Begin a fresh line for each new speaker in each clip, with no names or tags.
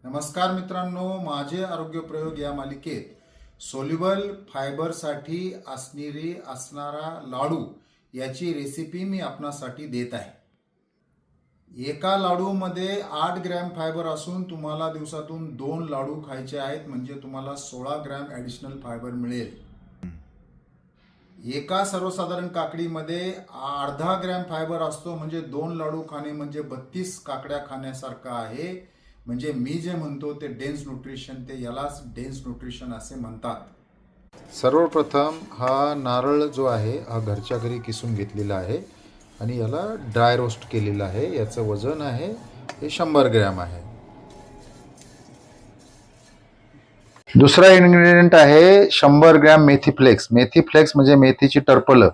नमस्कार मित्रांनो, माझे आरोग्य प्रयोग या मालिकेत सोल्युबल फायबरसाठी असणारा लाडू याची रेसिपी मी आपणासाठी देत आहे। एका लाडूमध्ये 8 ग्रॅम फायबर असून तुम्हाला दिवसातून 2 लाडू खायचे आहेत, म्हणजे तुम्हाला 16 ग्रॅम ॲडिशनल फायबर मिळेल। एका सर्वसाधारण काकडीमध्ये अर्धा ग्रॅम फायबर असतो, म्हणजे 2 लाडू खाणे म्हणजे 32 काकड्या खाण्यासारखं आहे। म्हणजे मी जे म्हणतो ते डेन्स न्यूट्रिशन, ते यालाच डेन्स न्यूट्रिशन असे म्हणतात। सर्वप्रथम हा नारळ जो आहे हा घरच्या घरी किसून घेतलेला आहे आणि याला ड्राय रोस्ट केलेला आहे। याचं वजन आहे हे 100 ग्रॅम आहे। दुसरा इन्ग्रेडियंट आहे 100 ग्रॅम मेथी फ्लेक्स। मेथी फ्लेक्स म्हणजे मेथीची टरफलं।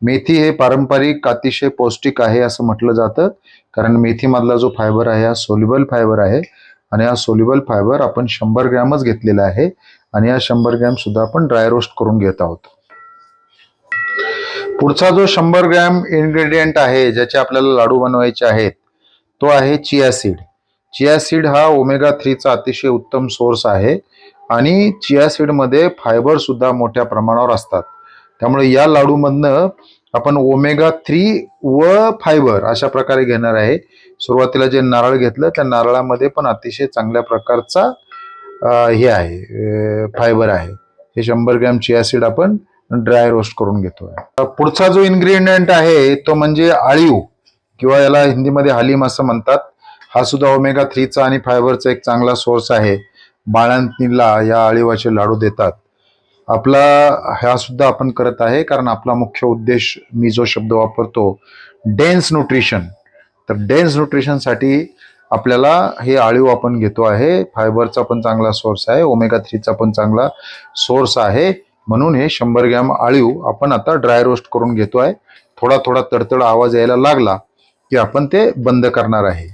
मेथी हे पारंपरिक अतिशय पौष्टिक आहे असं म्हटलं जातं, कारण मेथीमधला जो फायबर आहे हा सोल्युबल फायबर आहे आणि हा सोल्युबल फायबर आपण 100 ग्रॅमच घेतलेला आहे आणि हा 100 ग्रॅम सुद्धा आपण ड्राय रोस्ट करून घेत आहोत। पुढचा जो 100 ग्रॅम इन्ग्रेडियंट आहे ज्याचे आपल्याला लाडू बनवायचे आहेत तो आहे चिया सीड। चिया सीड हा ओमेगा 3 चा अतिशय उत्तम सोर्स आहे आणि चिया सीडमध्ये फायबर सुद्धा मोठ्या प्रमाणावर असतात। त्यामुळे या लाडूमधनं आपण ओमेगा 3 व फायबर अशा प्रकारे घेणार आहे। सुरुवातीला जे नारळ घेतलं त्या नारळामध्ये पण अतिशय चांगल्या प्रकारचा हे आहे फायबर आहे। हे 100 ग्रॅम चिया सीड आपण ड्राय रोस्ट करून घेतोय। पुढचा जो इन्ग्रेडियंट आहे तो म्हणजे आळीव किंवा याला हिंदीमध्ये हलीम असं म्हणतात। हा सुद्धा ओमेगा 3 चा आणि फायबरचा एक चांगला सोर्स आहे। बाळंतीणीला या आळीवाचे लाडू देतात। आपला हा सुद्धा आपण करत आहे, कारण आपला मुख्य उद्देश, मी जो शब्द वापरतो डेन्स न्यूट्रिशन, तर डेन्स न्यूट्रिशनसाठी आपल्याला हे आळीव आपण घेतो आहे। फायबरचा पण चांगला सोर्स आहे, ओमेगा 3 चा पण चांगला सोर्स आहे, म्हणून हे 100 ग्रॅम आळीव आपण आता ड्राय रोस्ट करून घेतो आहे। थोडा थोडा तडतड आवाज यायला लागला की आपण ते बंद करणार आहे।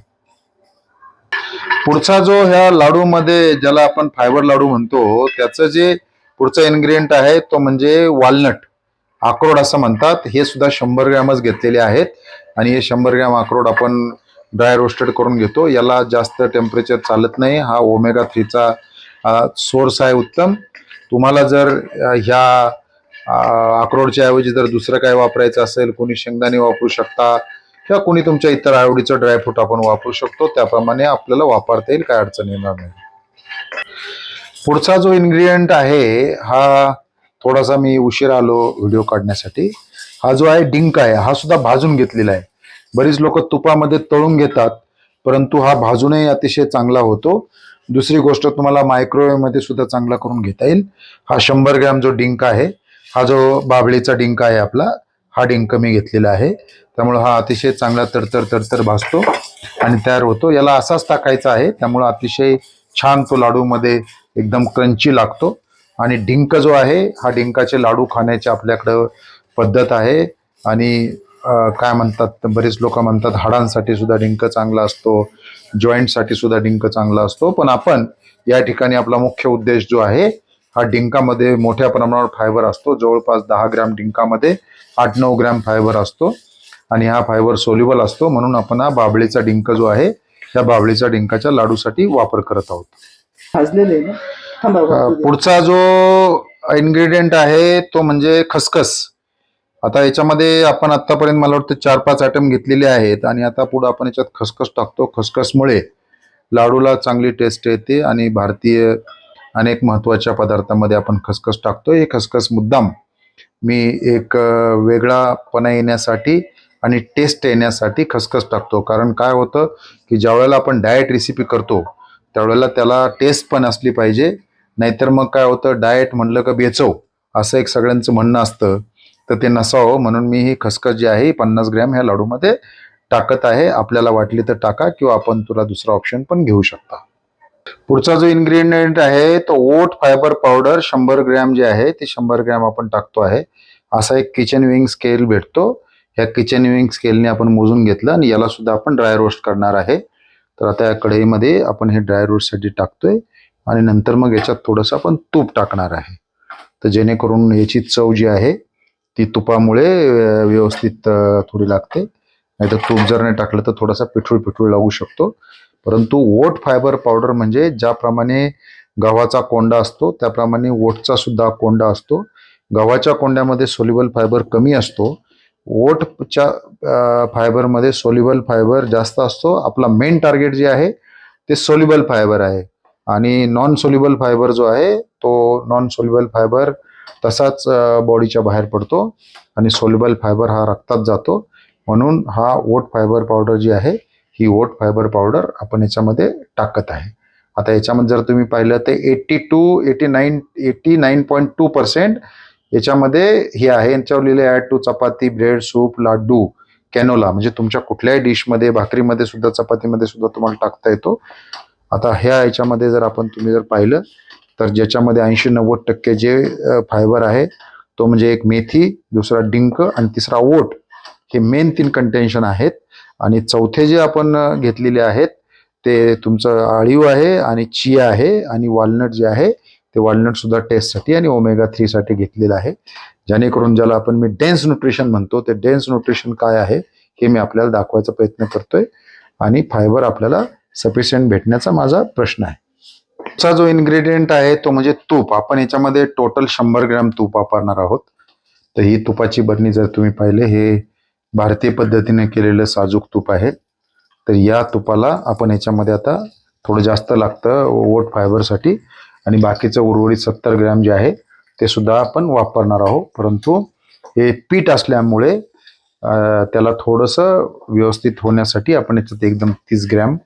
पुढचा जो ह्या लाडूमध्ये ज्याला आपण फायबर लाडू म्हणतो त्याचं जे पुढचा इन्ग्रेडियंट आहे तो म्हणजे वालनट, अक्रोड असं म्हणतात। हे सुद्धा 100 ग्रॅमच घेतलेले आहेत आणि हे 100 ग्रॅम अक्रोड आपण ड्राय रोस्टेड करून घेतो। याला जास्त टेम्परेचर चालत नाही, हा ओमेगा 3 चा सोर्स आहे उत्तम। तुम्हाला जर ह्या अक्रोडच्या ऐवजी जर दुसरं काय वापरायचं असेल, कोणी शेंगदाणे वापरू शकता किंवा कोणी तुमच्या इतर आवडीचं ड्रायफ्रूट आपण वापरू शकतो, त्याप्रमाणे आपल्याला वापरता येईल, काय अडचण येणार नाही। पुढचा जो इन्ग्रेडियंट आहे हा थोडासा मी उशीर आलो व्हिडिओ काढण्यासाठी। हा जो आहे डिंक आहे, हा सुद्धा भाजून घेतलेला आहे। बरीच लोक तुपामध्ये तळून घेतात, परंतु हा भाजूनही अतिशय चांगला होतो। दुसरी गोष्ट, तुम्हाला मायक्रोवेव्ह मध्ये सुद्धा चांगला करून घेता येईल। हा 100 ग्रॅम जो डिंक आहे, हा जो बाभळीचा डिंक आहे आपला, हा डिंक मी घेतलेला आहे। त्यामुळे हा अतिशय चांगला तडतड भाजतो आणि तयार होतो। याला असाच टाकायचा आहे, त्यामुळे अतिशय छान तो लाडूमध्ये एकदम क्रंची लागतो। आणि डिंक जो आहे, हा डिंकाचे लाडू खाण्याची आपल्याकडं पद्धत आहे आणि काय म्हणतात, बरेच लोक म्हणतात हाडांसाठी सुद्धा डिंक चांगला असतो, जॉईंटसाठी सुद्धा डिंक चांगला असतो। पण आपण या ठिकाणी आपला मुख्य उद्देश जो आहे, हा डिंकामध्ये मोठ्या प्रमाणावर फायबर असतो। जवळपास 10 ग्रॅम डिंकामध्ये 8-9 ग्रॅम फायबर असतो आणि हा फायबर सोल्युबल असतो, म्हणून आपण हा बाभळीचा डिंक जो आहे त्या बाभळीचा डिंकाच्या लाडूसाठी वापर करत आहोत। पुढचा जो इन्ग्रेडियंट आहे तो म्हणजे खसखस। आता याच्यामध्ये आपण आतापर्यंत मला वाटतं 4-5 आयटम घेतलेले आहेत आणि आता पुढे आपण याच्यात खसखस टाकतो। खसखसमुळे लाडूला चांगली टेस्ट येते आणि भारतीय अनेक महत्त्वाच्या पदार्थामध्ये आपण खसखस टाकतो। हे खसखस मुद्दाम मी एक वेगळापणा येण्यासाठी आणि टेस्ट येण्यासाठी खसखस टाकतो। कारण काय होतं की ज्या वेळेला आपण डाएट रेसिपी करतो त्यावेळेला त्याला टेस्ट पण असली पाहिजे, नाहीतर मग काय होतं, डाएट म्हणलं का बेचव असं एक सगळ्यांचं म्हणणं असतं, तर ते नसावं म्हणून मी ही खसखस जी आहे 50 ग्रॅम ह्या लाडूमध्ये टाकत आहे। आपल्याला वाटली तर टाका किंवा आपण तुला दुसरा ऑप्शन पण घेऊ शकता। पुढचा जो इन्ग्रेडियंट आहे तो ओट फायबर पावडर 100 ग्रॅम जे आहे ते 100 ग्रॅम आपण टाकतो आहे। असा एक किचन विंग स्केल भेटतो, ह्या किचन विंग स्केलने आपण मोजून घेतलं आणि याला सुद्धा आपण ड्राय रोस्ट करणार आहे। तर आता या कढईमध्ये आपण हे ड्राय रोस्टसाठी टाकतोय आणि नंतर मग याच्यात थोडंसं आपण तूप टाकणार आहे, तर जेणेकरून याची चव जी आहे ती तुपामुळे व्यवस्थित थोडी लागते। नाहीतर तूप जर नाही टाकलं तर थोडासा पिठूळ लागू शकतो। परंतु ओट फायबर पावडर म्हणजे ज्याप्रमाणे गव्हाचा कोंडा असतो त्याप्रमाणे ओटचा सुद्धा कोंडा असतो. गव्हाच्या कोंड्यामध्ये सोल्युबल फायबर कमी असतो, ओटच्या फायबरमध्ये सोल्युबल फायबर जास्त असतो. आपला मेन टार्गेट जे आहे ते सोल्युबल फायबर आहे आणि नॉन सोल्युबल फायबर जो आहे तो नॉन सोल्युबल फायबर तसाच बॉडीच्या बाहेर पडतो आणि सोल्युबल फायबर हा रक्तात जातो. म्हणून हा ओट फायबर पावडर जी आहे ही ओट फायबर पावडर आपण याच्यामध्ये टाकत आहे. आता याच्यामध्ये जर तुम्ही पाहिलं तर 89.2% याच्यामध्ये हे आहे. यांच्यावर लिहिले add to chapati, bread, soup, laddoo, canola, म्हणजे तुमच्या कुठल्याही डिशमध्ये, भाकरीमध्ये सुद्धा, चपातीमध्ये सुद्धा तुम्हाला टाकता येतो. आता ह्या याच्यामध्ये जर तुम्ही जर पाहिलं तर ज्याच्यामध्ये 80-90% जे फायबर आहे तो म्हणजे एक मेथी, दुसरा डिंक आणि तिसरा ओट, हे मेन 3 कंटेन्शन आहेत. आणि चौथे जे आपण घेतलेले आहेत ते तुमचं आळीव आहे आणि चिया आहे आणि वॉलनट जे आहे ते वॉलनट सुद्धा टेस्टसाठी आणि ओमेगा 3 साठी घेतलेलं आहे. जेणेकरून ज्याला आपण मी डेन्स न्यूट्रिशन म्हणतो, ते डेन्स न्यूट्रिशन काय आहे हे मी आपल्याला दाखवायचा प्रयत्न करतोय आणि फायबर आपल्याला सफिशियंट भेटण्याचा माझा प्रश्न आहे. चा जो इन्ग्रेडियंट आहे तो म्हणजे तूप. आपण याच्यामध्ये टोटल 100 ग्रॅम तूप वापरणार आहोत. तर ही तुपाची बरणी जर तुम्ही पाहिले, हे भारतीय पद्धतीने केलेलं साजूक तूप आहे. तर या तुपाला आपण याच्यामध्ये आता थोडं जास्त लागतं ओट फायबरसाठी आणि बाकीचं उर्वरित 70 ग्रॅम जे आहे ते सुद्धा आपण वापरणार आहोत. परंतु हे पीठ असल्यामुळे त्याला थोडंसं व्यवस्थित होण्यासाठी आपण याच्यात एकदम 30 ग्रॅम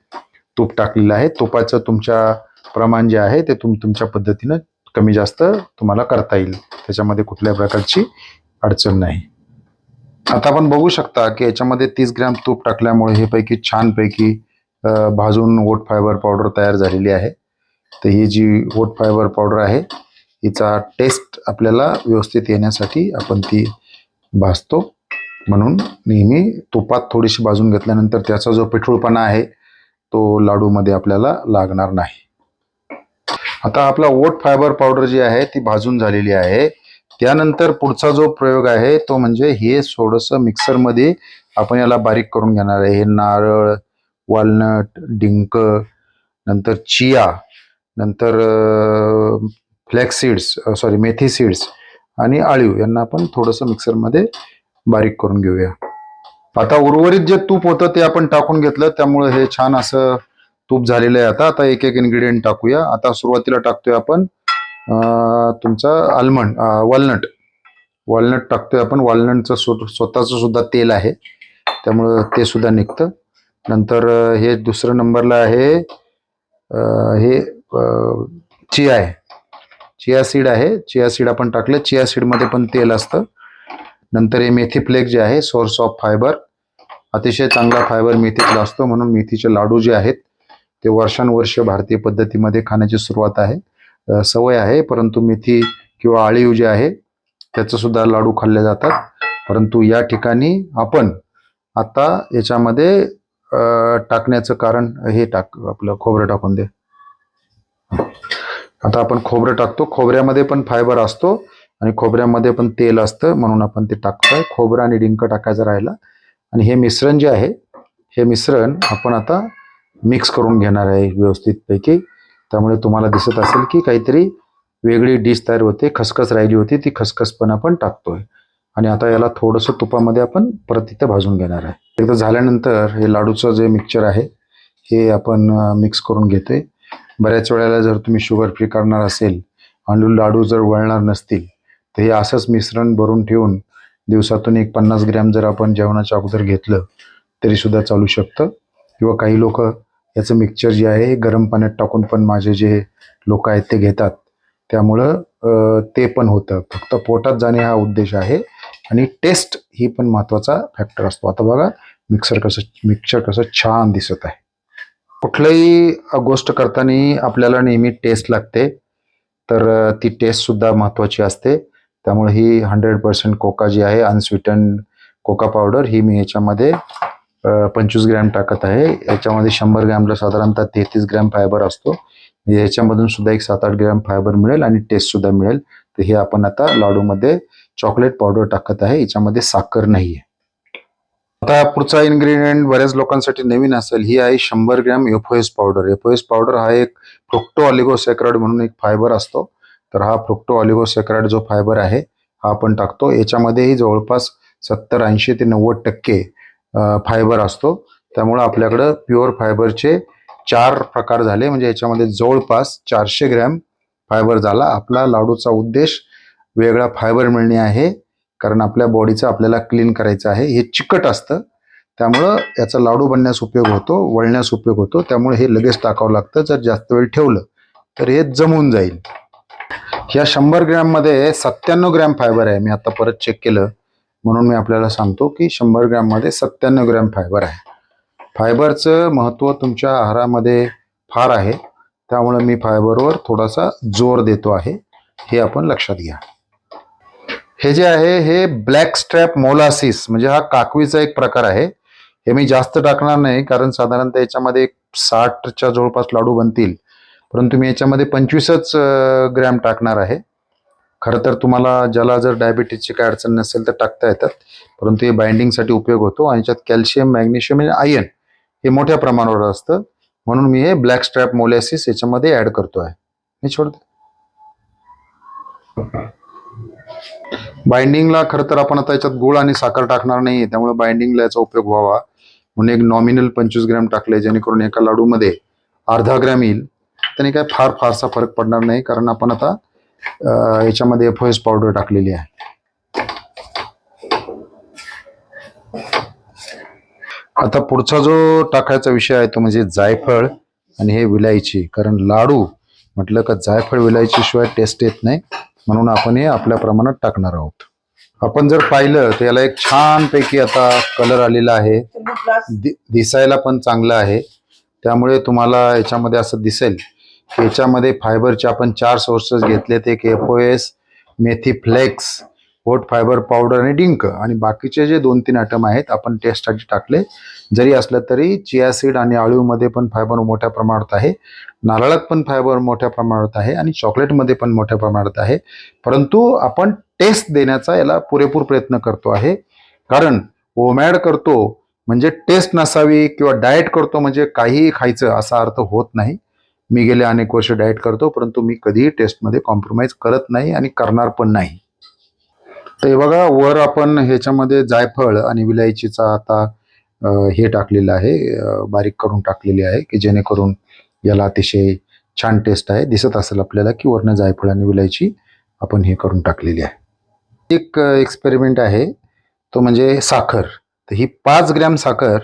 तूप टाकलेलं आहे. तुपाचं तुमच्या प्रमाण जे आहे ते तुमच्या पद्धतीनं कमी जास्त तुम्हाला करता येईल, त्याच्यामध्ये कुठल्या प्रकारची अडचण नाही. आता आपण बघू शकता की याच्यामध्ये 30 ग्रॅम तूप टाकल्यामुळे हे पैकी छानपैकी भाजून ओट फायबर पावडर तयार झालेली आहे. तर ही जी ओट फायबर पावडर आहे हिचा टेस्ट आपल्याला व्यवस्थित येण्यासाठी आपण ती भाजतो. म्हणून नेहमी तुपात थोडीशी भाजून घेतल्यानंतर त्याचा जो पिठूळपणा आहे तो लाडूमध्ये आपल्याला लागणार नाही. आता आपला ओट फायबर पावडर जी आहे ती भाजून झालेली आहे. त्यानंतर पुढचा जो प्रयोग आहे तो म्हणजे हे थोडंसं मिक्सरमध्ये आपण याला बारीक करून घेणार आहे. हे नारळ, वॉलनट, डिंक, नंतर चिया, नंतर फ्लॅक्स सीड्स, मेथी सीड्स आणि आळीव यांना आपण थोडंसं मिक्सरमध्ये बारीक करून घेऊया. आता उर्वरित जे तूप होतं ते आपण टाकून घेतलं, त्यामुळे हे छान असं तूप झालेलं आहे. आता एक एक इन्ग्रेडियंट टाकूया. आता सुरुवातीला टाकतोय आपण तुमचा वॉलनट टाकतोय आपण. वॉलनटचं स्वतःचं सुद्धा तेल आहे त्यामुळं ते सुद्धा निघतं. नंतर हे दुसऱ्या नंबरला आहे हे चिया आहे, चिया सीड आहे. चिया सीड आपण टाकले. चिया सीडमध्ये पण तेल असतं. नंतर हे मेथी फ्लेक्स जे आहे सोर्स ऑफ फायबर, अतिशय चांगला फायबर मेथीतला असतो. म्हणून मेथीचे लाडू जे आहेत ते वर्षानुवर्ष भारतीय पद्धतीमध्ये खाण्याची सुरुवात आहे, सवय आहे. परंतु मेथी किंवा आळीव जे आहे त्याचं सुद्धा लाडू खाल्ले जातात. परंतु या ठिकाणी आपण आता याच्यामध्ये टाकण्याचं कारण हे आपलं खोबरं टाकून दे. आता आपण खोबरं टाकतो. खोबऱ्यामध्ये पण फायबर असतो आणि खोबऱ्यामध्ये पण तेल असतं, म्हणून आपण ते टाकतोय. खोबरं आणि डिंक टाकायचं राहिला. आणि हे मिश्रण जे आहे हे मिश्रण आपण आता मिक्स करून घेणार आहे व्यवस्थितपैकी. त्यामुळे तुम्हाला दिसत असेल की काहीतरी वेगळी डिश तयार होते. खसखस राहिली होती, ती खसखस पण आपण टाकतोय. आणि आता याला थोडंसं तुपामध्ये आपण परत इथं भाजून घेणार आहे. एकदा झाल्यानंतर हे लाडूचं जे मिक्सचर आहे हे आपण मिक्स करून घेतोय. बऱ्याच वेळेला जर तुम्ही शुगर फ्री करणार असेल आणि लाडू जर वळणार नसतील तर हे असंच मिश्रण भरून ठेवून दिवसातून एक 50 ग्रॅम जर आपण जेवणाच्या अगोदर घेतलं तरी सुद्धा चालू शकतं. किंवा काही लोक याचं मिक्सचर जे आहे हे गरम पाण्यात टाकून पण माझे जे लोक आहेत ते घेतात. त्यामुळं ते पण होतं. फक्त पोटात जाणे हा उद्देश आहे आणि टेस्ट ही पण महत्त्वाचा फॅक्टर असतो. आता बघा मिक्सचर कसं छान दिसत आहे. कुठल्याही गोष्ट करताना आपल्याला नेहमी टेस्ट लागते, तर ती टेस्टसुद्धा महत्त्वाची असते. त्यामुळे ही 100% कोका जी आहे अनस्वीटन्ड कोका पावडर ही मी याच्यामध्ये 25 ग्रॅम टाकत आहे. याच्यामध्ये 100 ग्रॅमला साधारणतः 33 ग्रॅम फायबर असतो. याच्यामधून सुद्धा एक 7-8 ग्रॅम फायबर मिळेल आणि टेस्टसुद्धा मिळेल. तर हे आपण आता लाडूमध्ये चॉकलेट पावडर टाकत आहे, याच्यामध्ये साखर नाही आहे. आता पुढचा इन्ग्रेडियंट बऱ्याच लोकांसाठी नवीन असेल, ही आहे 100 gram FOS powder. FOS powder हा एक फ्रुक्टो ऑलिगोसॅकराइड म्हणून एक फायबर असतो. तर हा फ्रुक्टो ऑलिगोसॅकराइड जो फायबर आहे हा आपण टाकतो. याच्यामध्येही जवळपास 70, 80 ते 90% फायबर असतो. त्यामुळे आपल्याकडं प्युअर फायबरचे 4 प्रकार झाले, म्हणजे याच्यामध्ये जवळपास 400 ग्रॅम फायबर झाला. आपला लाडूचा उद्देश वेगळा फायबर मिळणे आहे, कारण आपल्या बॉडीचं आपल्याला क्लीन करायचं आहे. हे चिकट असतं, त्यामुळं याचा लाडू बनण्यास उपयोग होतो, वळण्यास उपयोग होतो. त्यामुळे हे लगेच टाकावं लागतं. जर जास्त वेळ ठेवलं तर हे जमून जाईल. ह्या 100 ग्रॅममध्ये 97 ग्रॅम फायबर आहे. मी आता परत चेक केलं म्हणून मी आपल्याला सांगतो की 100 ग्रॅममध्ये 97 ग्रॅम फायबर आहे. फायबरचं महत्त्व तुमच्या आहारामध्ये फार आहे, त्यामुळे मी फायबरवर थोडासा जोर देतो आहे, हे आपण लक्षात घ्या. हे जे आहे हे ब्लॅक स्ट्रॅप मोलासिस म्हणजे हा काकवीचा एक प्रकार आहे. हे मी जास्त टाकणार नाही, कारण साधारणतः याच्यामध्ये 60च्या जवळपास लाडू बनतील, परंतु मी याच्यामध्ये 25च ग्रॅम टाकणार आहे. खरं तर तुम्हाला ज्याला जर डायबिटीजची काय अडचण नसेल तर टाकता येतात, परंतु हे बाइंडिंगसाठी उपयोग होतो. आणि याच्यात कॅल्शियम, मॅग्नेशियम आणि आयर्न हे मोठ्या प्रमाणावर असतं, म्हणून मी हे ब्लॅक स्ट्रॅप मोलॅसिस याच्यामध्ये ऍड करतो आहे. मी सोडतो. बाइंडिंगला खरं तर आपण आता याच्यात गुळ आणि साखर टाकणार नाही, त्यामुळे बाइंडिंगला याचा उपयोग व्हावा म्हणून एक नॉमिनल 25 ग्रॅम टाकले, जेणेकरून एका लाडूमध्ये अर्धा ग्रॅम येईल. त्याने काय फारसा फरक पडणार नाही, कारण आपण आता याच्यामध्ये एफओएस पावडर टाकलेली आहे. आता पुढचा जो टाकायचा विषय आहे तो म्हणजे जायफळ आणि हे विलायची. कारण लाडू म्हटलं का जायफळ विलायची शिवाय टेस्ट येत नाही, म्हणून आपण हे आपल्या प्रमाणात टाकणार आहोत. आपण जर पाहिलं तर याला एक छानपैकी आता कलर आलेला आहे, दिसायला पण चांगलं आहे. त्यामुळे तुम्हाला याच्यामध्ये असं दिसेल की याच्यामध्ये फायबरचे आपण 4 सोर्सेस घेतलेत. एक एफओएस, मेथी फ्लेक्स, ओट फायबर पावडर आणि डिंक, आणि बाकीचे जे 2-3 आयटम आहेत आपण टेस्टसाठी टाकले. जरी असलं तरी चिया सीड आणि आळूमध्ये पण फायबर मोठ्या प्रमाणात आहे, नारळात पण फायबर मोठ्या प्रमाणात आहे, आणि चॉकलेटमध्ये पण मोठ्या प्रमाणात आहे. परंतु आपण टेस्ट देण्याचा याला पुरेपूर प्रयत्न करतो आहे, कारण ओमॅड करतो म्हणजे टेस्ट नसावी किंवा डाएट करतो म्हणजे काहीही खायचं असा अर्थ होत नाही. मी गेले अनेक वर्ष डाएट करतो, परंतु मी कधीही टेस्टमध्ये कॉम्प्रोमाइज करत नाही आणि करणार पण नाही. तर हे बघा, वर आपण ह्याच्यामध्ये जायफळ आणि विलायचीचा आता हे टाकलेलं आहे, बारीक करून टाकलेली आहे, की जेणेकरून याला अतिशय छान टेस्ट आहे. दिसत असेल आपल्याला की वरनं जायफळ आणि विलायची आपण हे करून टाकलेली आहे. एक एक्सपेरिमेंट आहे तो म्हणजे साखर. तर ही 5 ग्रॅम साखर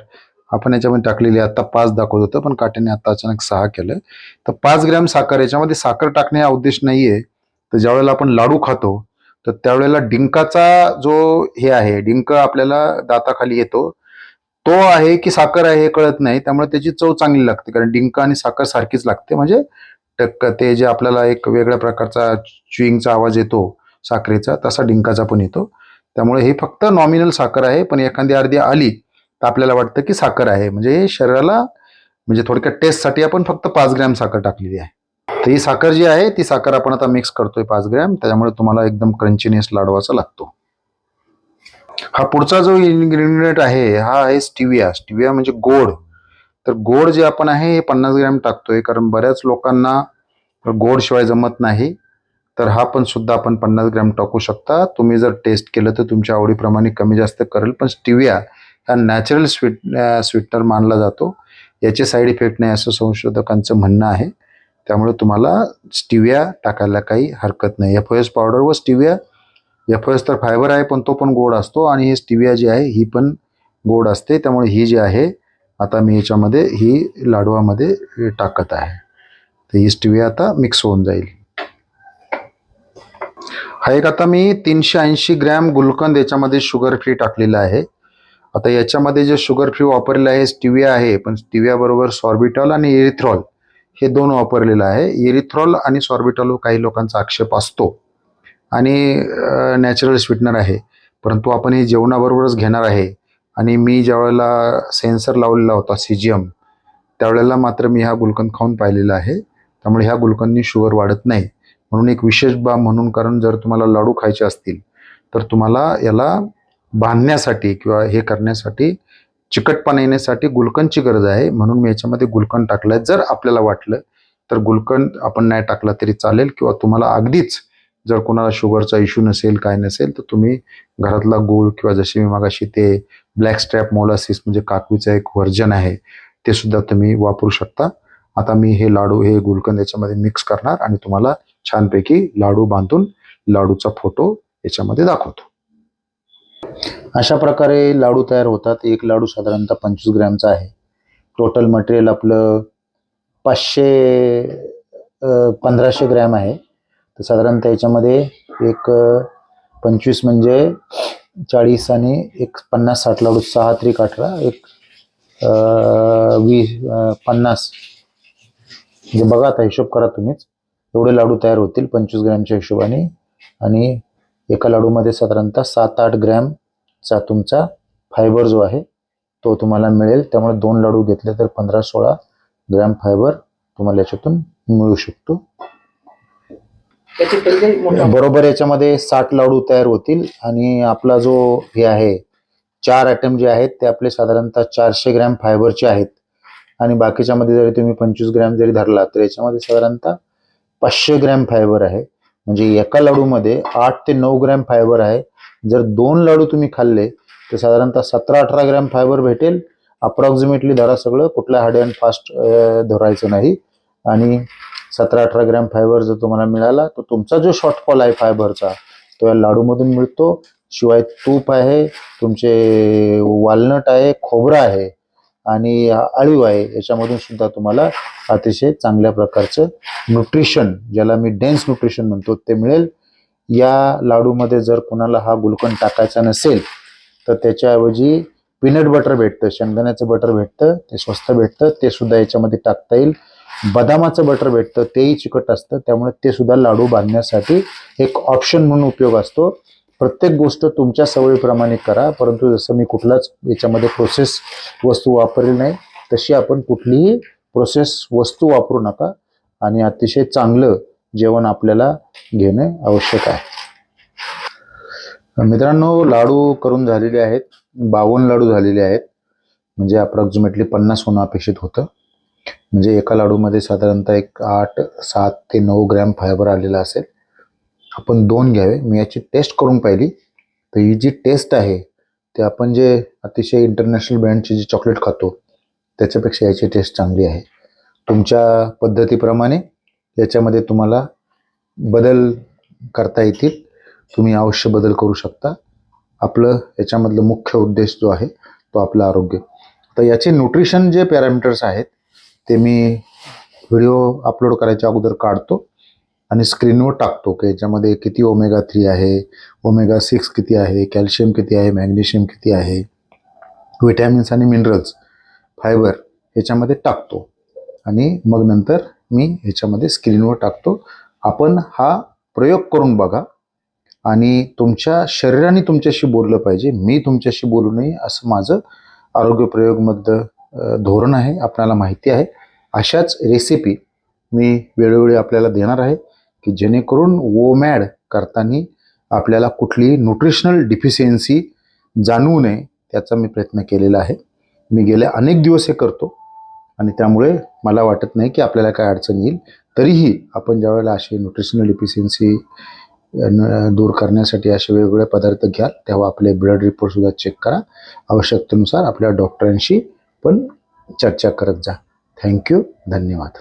आपण याच्यामध्ये टाकलेली आहे. आता 5 दाखवत होतं, पण काट्याने आता अचानक 6 केलं. तर 5 ग्रॅम साखर, याच्यामध्ये साखर टाकणे हा उद्देश नाहीये. तर ज्यावेळेला आपण लाडू खातो तर त्यावेळेला डिंकाचा जो हे आहे, डिंक आपल्याला दाताखाली येतो, तो आहे की साखर आहे हे कळत नाही. त्यामुळे त्याची चव चांगली लागते, कारण डिंक आणि साखर सारखीच लागते. म्हणजे ते जे आपल्याला एक वेगळ्या प्रकारचा च्युइंगचा आवाज येतो साखरेचा, तसा डिंकाचा पण येतो. त्यामुळे हे फक्त नॉमिनल साखर आहे, पण एखादी अर्धी आली तर आपल्याला वाटतं की साखर आहे. म्हणजे शरीराला, म्हणजे थोडक्यात टेस्टसाठी आपण फक्त 5 ग्रॅम साखर टाकलेली आहे. तर ही साखर जी आहे ती साखर आपण आता मिक्स करतोय 5 ग्रॅम, त्याच्यामुळे तुम्हाला एकदम क्रंचीनेस लाडवाचा लागतो. हा पुढचा जो इन्ग्रेडियंट आहे हा आहे स्टिविया. स्टिविया म्हणजे गोड. तर गोड जे आपण आहे हे 50 ग्रॅम टाकतोय, कारण बऱ्याच लोकांना गोड शिवाय जमत नाही. तर हा पण सुद्धा आपण 50 ग्रॅम टाकू शकता. तुम्ही जर टेस्ट केलं तर तुमच्या आवडीप्रमाणे कमी जास्त करेल, पण स्टिविया हा नॅचरल स्वीटनर मानला जातो. याचे साईड इफेक्ट नाही असं संशोधकांचं म्हणणं आहे. त्यामुळे तुम्हाला स्टिविया टाकायला काही हरकत नाही. एफओएस पावडर व स्टिविया, एफओएस तर फायबर आहे पण तो पण गोड असतो, आणि ही स्टिविया जी आहे ही पण गोड असते. त्यामुळे ही जी आहे आता मी याच्यामध्ये ही लाडवामध्ये टाकत आहे. तर ही स्टिविया आता मिक्स होऊन जाईल. हा एक आता मी 380 ग्रॅम गुलकंद याच्यामध्ये शुगर फ्री टाकलेला आहे. आता याच्यामध्ये जे शुगर फ्री वापरलेलं आहे स्टिविया आहे, पण स्टिविया बरोबर सॉर्बिटॉल आणि एरिथ्रॉल हे 2 वापरलेलं आहे. एरिथ्रॉल आणि सॉर्बिटॉल काही लोकांचा आक्षेप असतो, आणि नॅचरल स्वीटनर आहे, परंतु आपण हे जेवणाबरोबरच घेणार आहे. आणि मी ज्यावेळेला सेन्सर लावलेला होता सीजीएम, त्यावेळेला मात्र मी हा गुलकंद खाऊन पाहिलेला आहे. त्यामुळे ह्या गुलकंदनी शुगर वाढत नाही, म्हणून एक विशेष बाब म्हणून, कारण जर तुम्हाला लाडू खायचे असतील तर तुम्हाला याला बांधण्यासाठी किंवा हे करण्यासाठी चिकटपणा येण्यासाठी गुलकंदची गरज आहे, म्हणून मी याच्यामध्ये गुलकंद टाकलाय. जर आपल्याला वाटलं तर गुलकंद आपण नाही टाकला तरी चालेल, किंवा तुम्हाला अगदीच जर कोणाला शुगरचा इश्यू नसेल काय नसेल तर तुम्ही घरातला गूळ किंवा जशी मी मागाशी ते ब्लॅक स्ट्रॅप मोलासिस म्हणजे काकवीचं एक व्हर्जन आहे ते सुद्धा तुम्ही वापरू शकता. आता मी हे लाडू हे गुलकंद याच्यामध्ये मिक्स करणार आणि तुम्हाला छानपैकी लाडू बांधून लाडूचा फोटो याच्यामध्ये दाखवतो. अशा प्रकारे लाडू तयार होतात. एक लाडू साधारणतः 25 ग्रॅमचा आहे. टोटल मटेरियल आपलं 1500 ग्रॅम आहे. तर साधारणतः याच्यामध्ये एक 25 म्हणजे 40 आणि एक 50-60 लाडू, 6 त्रिक 18, एक 20 50 म्हणजे बघा आता हिशोब करा तुम्हीच. एवढे लाडू तयार होतील 25 ग्रॅमच्या हिशोबाने. आणि एका लाडूमध्ये साधारणतः 7-8 ग्रॅमचा तुमचा फायबर जो आहे तो तुम्हाला मिळेल. त्यामुळे 2 लाडू घेतले तर 15-16 ग्रॅम फायबर तुम्हाला याच्यातून मिळू शकतो. बरोबर याच्यामध्ये 60 लाडू तयार होतील. आणि आपला जो हे आहे 4 आयटम जे आहेत ते आपले साधारणतः 400 ग्रॅम फायबरचे आहेत. आणि बाकीच्यामध्ये जरी तुम्ही 25 ग्रॅम जरी धरला तर याच्यामध्ये साधारणतः 500 ग्रॅम फायबर आहे. म्हणजे एका लाडूमध्ये 8 ते 9 ग्रॅम फायबर आहे. जर 2 लाडू तुम्ही खाल्ले तर साधारणतः 17-18 ग्रॅम फायबर भेटेल. अप्रॉक्सिमेटली धरा सगळं, कुठला हार्ड अँड फास्ट धरायचं नाही. आणि 17-18 ग्रॅम फायबर जर तुम्हाला मिळाला तर तुमचा जो शॉर्टफॉल आहे फायबरचा तो या लाडूमधून मिळतो. शिवाय तूप आहे, तुमचे वालनट आहे, खोबरं आहे आणि अळीव आहे, याच्यामधून सुद्धा तुम्हाला अतिशय चांगल्या प्रकारचं न्यूट्रिशन, ज्याला मी डेन्स न्यूट्रिशन म्हणतो, ते मिळेल. या लाडूमध्ये जर कोणाला हा गुलकंद टाकायचा नसेल तर त्याच्याऐवजी पीनट बटर भेटतं, शेंगदाण्याचं बटर भेटतं, ते स्वस्त भेटतं, ते सुद्धा याच्यामध्ये टाकता येईल. बदामाचं बटर भेटतं, तेही चिकट असतं, त्यामुळे ते सुद्धा लाडू बांधण्यासाठी एक ऑप्शन म्हणून उपयोग असतो. प्रत्येक गोष्ट तुमच्या सवयीप्रमाणे करा, परंतु जसं मी कुठलाच याच्यामध्ये प्रोसेस वस्तू वापरली नाही तशी आपण कुठलीही प्रोसेस वस्तू वापरू नका. आणि अतिशय चांगलं जेवण आपल्याला घेणं आवश्यक आहे. मित्रांनो, लाडू करून झालेले आहेत, 52 लाडू झालेले आहेत. म्हणजे अप्रॉक्सिमेटली 50 होणं अपेक्षित होतं. म्हणजे एका लाडूमध्ये साधारणतः एक 7 ते 9 ग्रॅम फायबर आलेला असेल. आपण 2 घ्यावे. मी याची टेस्ट करून पाहिली तर ही जी टेस्ट आहे ते आपण जे अतिशय इंटरनॅशनल ब्रँडची जी चॉकलेट खातो त्याच्यापेक्षा याची टेस्ट चांगली आहे. तुमच्या पद्धतीप्रमाणे याच्यामध्ये तुम्हाला बदल करता येतील. तुम्ही अवश्य बदल करू शकता. आपलं याच्यामधलं मुख्य उद्देश जो आहे तो आपलं आरोग्य. तर याचे न्यूट्रिशन जे पॅरामीटर्स आहेत ते मी व्हिडिओ अपलोड करायच्या अगोदर काढतो आणि स्क्रीनवर टाकतो की याच्यामध्ये किती ओमेगा-3 आहे, ओमेगा-6 किती आहे, कॅल्शियम किती आहे, मॅग्नेशियम किती आहे, विटॅमिन्स आणि मिनरल्स, फायबर याच्यामध्ये टाकतो. आणि मग नंतर मी ह्याच्यामध्ये स्क्रीनवर टाकतो. आपण हा प्रयोग करून बघा आणि तुमच्या शरीराने तुमच्याशी बोललं पाहिजे, मी तुमच्याशी बोलू नये, असं माझं आरोग्य प्रयोगमधलं धोरण आहे. आपल्याला माहिती आहे अशाच रेसिपी मी वेळोवेळी आपल्याला देणार आहे की जेणेकरून वोमॅड करताना आपल्याला कुठलीही न्यूट्रिशनल डिफिशियन्सी जाणवू नये त्याचा मी प्रयत्न केलेला आहे. मी गेले अनेक दिवस हे करतो आणि त्यामुळे मला वाटत नाही की आपल्याला काय अडचण येईल. तरीही आपण ज्यावेळेला अशी न्यूट्रिशनल डिफिशियन्सी दूर करण्यासाठी असे वेगवेगळे पदार्थ घ्याल तेव्हा आपले ब्लड रिपोर्टसुद्धा चेक करा. आवश्यकतेनुसार आपल्या डॉक्टरांशी पण चर्चा करत जा. थँक्यू. धन्यवाद.